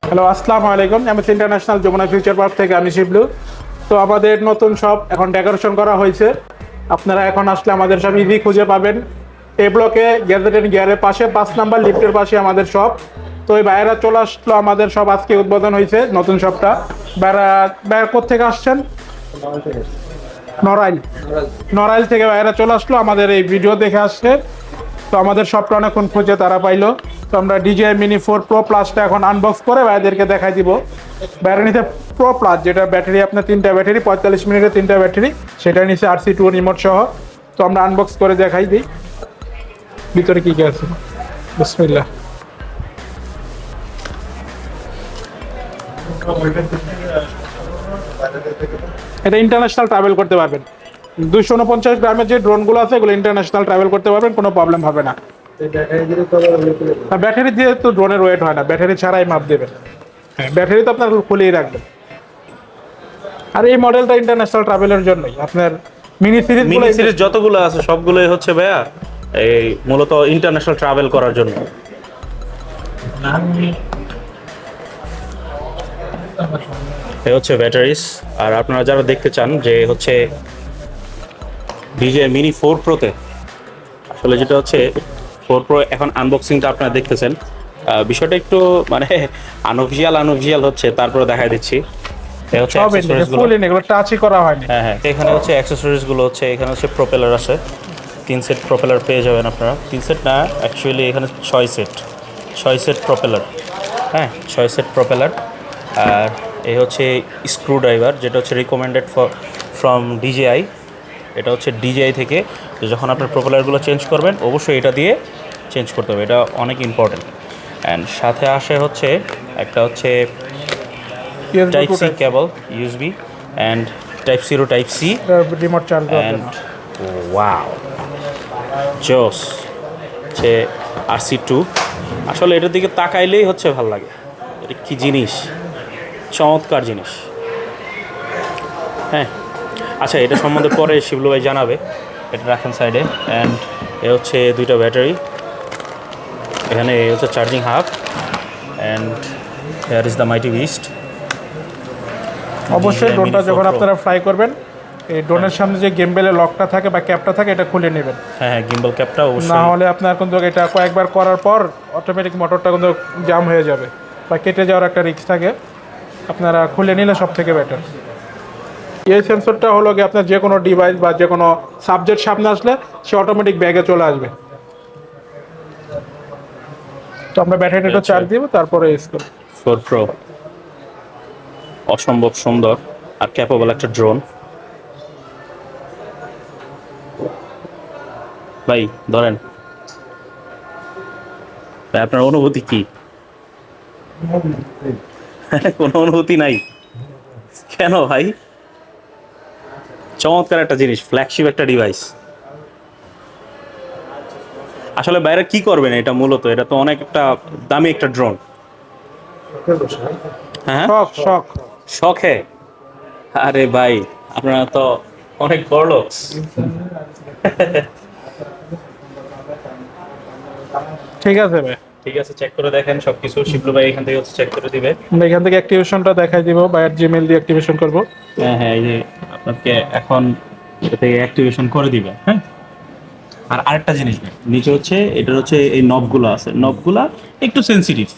Hello, আসসালামু আলাইকুম। MS international Jamuna future park থেকে আমি শিবলু। তো আমাদের নতুন শপ এখন ডেকোরেশন করা হয়েছে। আপনারা এখন আসলে আমাদের সব ইজি খুঁজে পাবেন। এ ব্লকে গ্যাজেট অ্যান্ড গিয়ারের পাশে 5 নাম্বার লিফটের পাশে আমাদের শপ। তো এই বাইরা চলে আসলো, আমাদের সব আজকে উদ্বোধন হয়েছে নতুন শপটা। বাইরা কোথেকে আসছেন? নড়াইল। নড়াইল থেকে বাইরা চলে আসলো, আমাদের এই ভিডিও দেখে আসছে। তো আমাদের শপটা অনেকক্ষণ খুঁজে তারা পাইলো। তো আমরা DJI Mini 4 Pro Plusটা এখন আনবক্স করে ভাইদেরকে দেখাই দিব। বাইরে নিচে প্রো প্লাস, যেটা ব্যাটারি আপনার 3টা ব্যাটারি, 45 মিনিটের 3টা ব্যাটারি, সেটা নিচে RC2 রিমোট সহ। তো আমরা আনবক্স করে দেখাই দিই ভিতরে কি কি আছে। বিসমিল্লাহ। এটা ইন্টারন্যাশনাল ট্রাভেল করতে পারবেন। 249 গ্রামের যে ড্রোনগুলো আছে এগুলো ইন্টারন্যাশনাল ট্রাভেল করতে পারবেন, কোনো প্রবলেম হবে না। ব্যাটারি দিয়ে তো ড্রোনের ওয়েট হয় না, ব্যাটারি ছাড়াই মাপ দেবেন। হ্যাঁ, ব্যাটারি তো আপনার খুলেই রাখবেন। আর এই মডেলটা ইন্টারন্যাশনাল ট্রাভেলের জন্যই আপনার মিনি সিরিজ যতগুলো আছে সবগুলোই হচ্ছে ভাইয়া এই মূলত ইন্টারন্যাশনাল ট্রাভেল করার জন্য। এই হচ্ছে ব্যাটারিজ। আর আপনারা যারা দেখতে চান যে হচ্ছে DJI Mini 4 Pro-তে আসলে যেটা হচ্ছে 4 Pro এখন আনবক্সিংটা আপনারা দেখতেছেন, বিষয়টা একটু মানে আনঅফিশিয়াল হচ্ছে, তারপরে দেখাই দিচ্ছি। এই হচ্ছে অ্যাকসেসরিজ গুলো। এগুলো টাচই করা হয়নি। হ্যাঁ, এখানে হচ্ছে অ্যাকসেসরিজ গুলো হচ্ছে, এখানে হচ্ছে প্রপেলার আছে, 3 সেট প্রপেলার পেয়ে যাবেন আপনারা। 3 সেট না, অ্যাকচুয়ালি এখানে 6 সেট প্রপেলার। হ্যাঁ, 6 সেট প্রপেলার। আর এই হচ্ছে স্ক্রু ড্রাইভার, যেটা হচ্ছে রিকমেন্ডেড ফ্রম DJI। এটা হচ্ছে DJI থেকে যে যখন আপনার প্রপেলারগুলো চেঞ্জ করবেন অবশ্যই এটা দিয়ে চেঞ্জ করতে হবে, এটা অনেক ইম্পর্টেন্ট। অ্যান্ড সাথে আসে হচ্ছে একটা হচ্ছে type C cable, USB, and type C to type C remote charge and wow জোস হচ্ছে RC2। আসলে এটার দিকে তাকাইলেই হচ্ছে ভালো লাগে, এটা কী জিনিস, চমৎকার জিনিস। হ্যাঁ, আচ্ছা, এটা সম্বন্ধে পরে শিবলু ভাই জানাবে, এটা রাখেন সাইডে। অ্যান্ড এ হচ্ছে 2টা ব্যাটারি, এখানে এ হচ্ছে charging hub, and hair is the mighty beast. অবশ্যই ড্রোনটা যখন আপনারা ফ্লাই করবেন, এই ড্রোনের সামনে যে গিম্বেলের লকটা থাকে বা ক্যাপটা থাকে এটা খুলে নেবেন। হ্যাঁ, গিম্বল ক্যাপটা অবশ্যই। না হলে আপনার কিন্তু এটা কয়েকবার করার পর অটোমেটিক মোটরটা কিন্তু জাম হয়ে যাবে বা কেটে যাওয়ার একটা রিস্ক থাকে। আপনারা খুলে নিলে সব থেকে বেটার। এই সেন্সরটা হলো কি আপনার যে কোনো ডিভাইস বা যে কোনো সাবজেক্ট সামনে আসলে সে অটোমেটিক ব্যাগে চলে আসবে। তো আমরা ব্যাটারিটা চার্জ দিব, তারপরে ইউজ করব। 4 Pro অসম্ভব সুন্দর আর ক্যাপেবল একটা ড্রোন। ভাই ধরেন, ভাই আপনার অনুভূতি কি? কোনো অনুভূতি নাই কেন ভাই? চমৎকার একটা জিনিস, ফ্ল্যাগশিপ একটা ডিভাইস। আসলে বাইরে কি করবেন এটা, মূলত এটা তো অনেক একটা দামি একটা ড্রোন। হ্যাঁ, শখ শখে। আরে ভাই, আপনারা তো অনেক বড়লোক। ঠিক আছে ভাই, ঠিক আছে, চেক করে দেখেন সবকিছু। শিবলু ভাই এখান থেকে হচ্ছে চেক করে দিবে। আমরা এখান থেকে অ্যাক্টিভেশনটা দেখাই দিব, বাইরের জিমেইল দিয়ে অ্যাক্টিভেশন করব। হ্যাঁ, এই যে আপনাকে এখন এটা থেকে অ্যাক্টিভেশন করে দিবে। হ্যাঁ, আর আরেকটা জিনিস ভাই, নিচে হচ্ছে এটার হচ্ছে এই নবগুলো আছে, নবগুলা একটু সেনসিটিভ।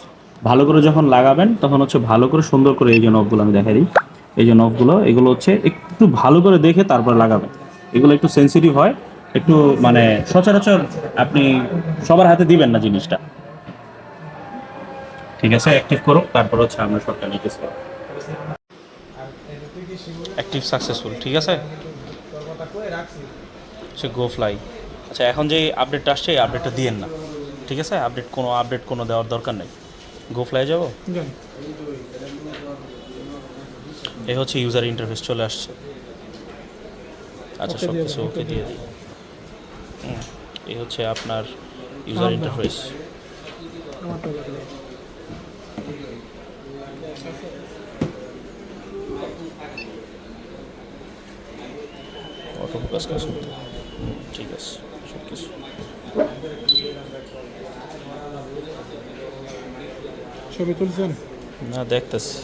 ভালো করে যখন লাগাবেন তখন হচ্ছে ভালো করে সুন্দর করে, এই যে নবগুলো আমি দেখাই দিই, এই যে নবগুলো, এগুলো হচ্ছে একটু ভালো করে দেখে তারপর লাগাবেন। এগুলো একটু সেনসিটিভ হয়, একটু মানে সচরাচর আপনি সবার হাতে দিবেন না জিনিসটা। ঠিক আছে, অ্যাক্টিভ করুক, তারপর হচ্ছে আমরা সবটা নিতেছি। অ্যাক্টিভ সাকসেসফুল, ঠিক আছে। সে গো ফ্লাই। আচ্ছা, এখন যে আপডেটটা আসছে এই আপডেটটা দিয়েন না, ঠিক আছে? আপডেট কোনো দেওয়ার দরকার নেই। গো ফ্লাই যাবো। এই হচ্ছে ইউজার ইন্টারফেস চলে আসছে। আচ্ছা, সব কিছু ওকে দিয়ে দিই। এই হচ্ছে আপনার ইউজার ইন্টারফেস। অটো ফোকাস কাজ করতে, ঠিক আছে, সব কিছু। ছবি তুলছেন? না দেখতেছি।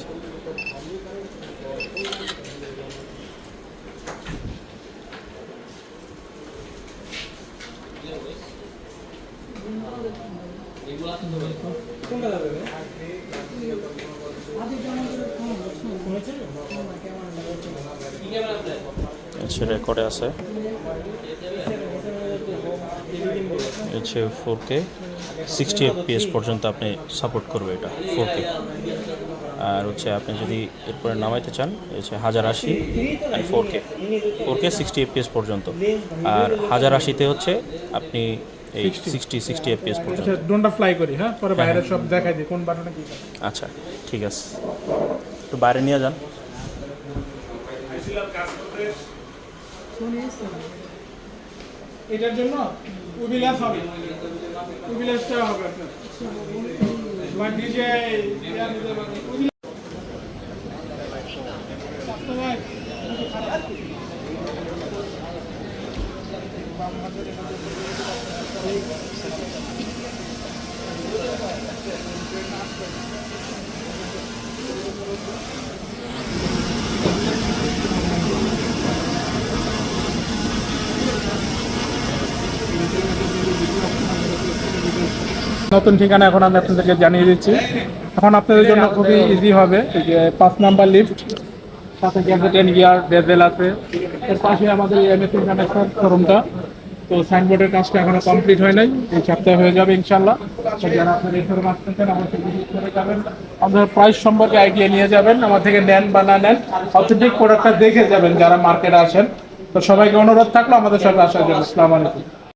আচ্ছা রেকর্ডে আছে, হচ্ছে 4K 60 FPS পর্যন্ত আপনি সাপোর্ট করবে এটা 4K। আর হচ্ছে আপনি যদি এরপরে নামাইতে চান হচ্ছে 1080 অ্যান্ড 4K 60 FPS পর্যন্ত। আর 1080-তে হচ্ছে আপনি এই 60 FPS পর্যন্ত। আচ্ছা ড্রোনটা ফ্লাই করি, হ্যাঁ পরে বাইরে সব দেখাই দিই কোন বাটনে কি করে। আচ্ছা ঠিক আছে, একটু বাইরে নিয়ে যান। এটার জন্য উবিলাস হবে, উবিলাসটা হবে আপনার বা ডিজে নতুন ঠিকানা এখন আমি আপনাদেরকে জানিয়ে দিচ্ছি। এখন আপনাদের জন্য খুবই ইজি হবে। এই যে 5 নাম্বার লিফট, সাথে গ্যাজেটেন গিয়ার বেজেল আছে, এর পাশে আমাদের এমএস ইন্টারন্যাশনাল শোরুমটা। তো সাইনবোর্ডের কাজটা এখনো কমপ্লিট হয় নাই, এই সপ্তাহে হয়ে যাবে ইনশাল্লাহ। তো যারা আপনারা এই শোরুম আসতেছেন আমার থেকে ভিজিট করে যাবেন, আমাদের প্রাইস সম্পর্কে আইডিয়া নিয়ে যাবেন, আমার থেকে নেন বা না নেন অথেন্টিক প্রোডাক্টটা দেখে যাবেন যারা মার্কেটে আসেন। তো সবাইকে অনুরোধ থাকলো আমাদের সাথে আসার জন্য। আসসালামু আলাইকুম।